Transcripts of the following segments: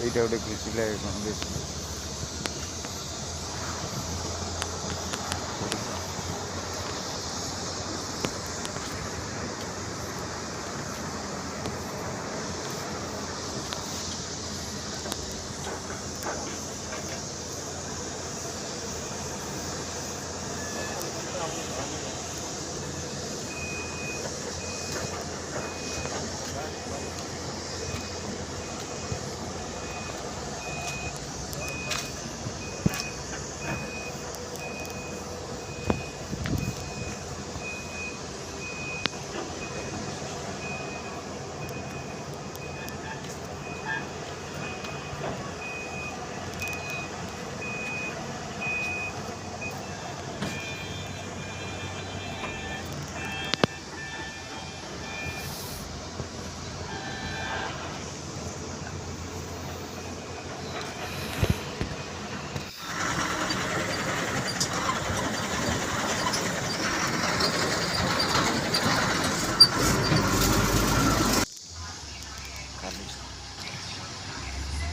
এইটা গোটে ଖୁସି ଲାଗେ କ'ଣ ବେଶୀ।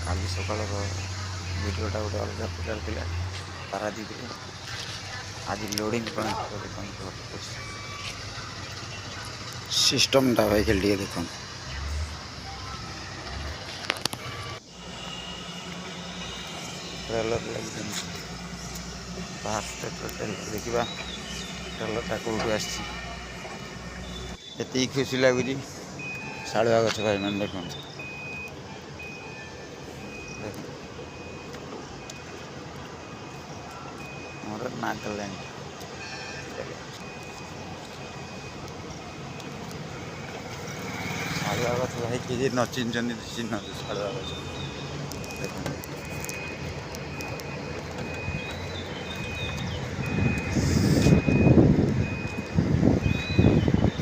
କାଲି ସକାଳର ଭିଡ଼ିଓଟା ଗୋଟେ ଅଲଗା ପ୍ରକାର ଥିଲା ପାରାଦୀପରେ। ଆଜି ଲୋଡ଼ିଂ ପଏଣ୍ଟ ଦେଖନ୍ତୁ ସିଷ୍ଟମଟା ଭାଇ ଖାଲି ଟିକେ ଦେଖନ୍ତୁ। ଟ୍ରେଲର ଲାଗିଛନ୍ତି ବାହାର ଦେଖିବା ଟ୍ରେଲରଟା କେଉଁଠୁ ଆସିଛି। ଏତିକି ଖୁସି ଲାଗୁଛି। ଶାଳୁଆ ଗଛ ଭାଇମାନେ ଦେଖନ୍ତୁ, ଆମର ନାଗାଲ୍ୟାଣ୍ଡ। ଶାଳୁଆ ଗଛ ଭାଇ କିଏ ନ ଚିହ୍ନିଛନ୍ତି ଚିହ୍ନନ୍ତୁ ଶାଳୁଆ ଗଛ ଦେଖନ୍ତୁ।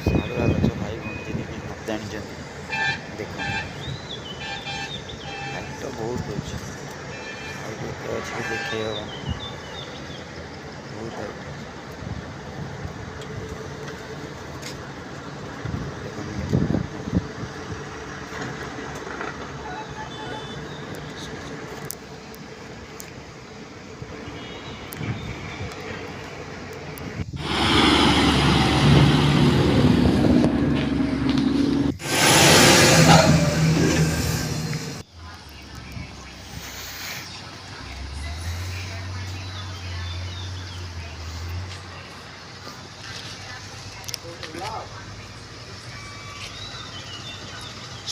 ଶାଳୁଆ ଗଛ ଭାଇ ଭଉଣୀ ଯଦି ବି ଜାଣିଛନ୍ତି ଦେଖନ୍ତୁ, ହାଇଟ୍ ତ ବହୁତ ଅଛି, ହାଇଟ୍ ଏତେ ଅଛି କି ଦେଖେଇ ହେବନି, ବହୁତ ହାଇଟ୍।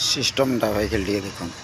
ସିଷ୍ଟମଟା ଭାଇ ଖାଲି ଟିକେ ଦେଖନ୍ତୁ।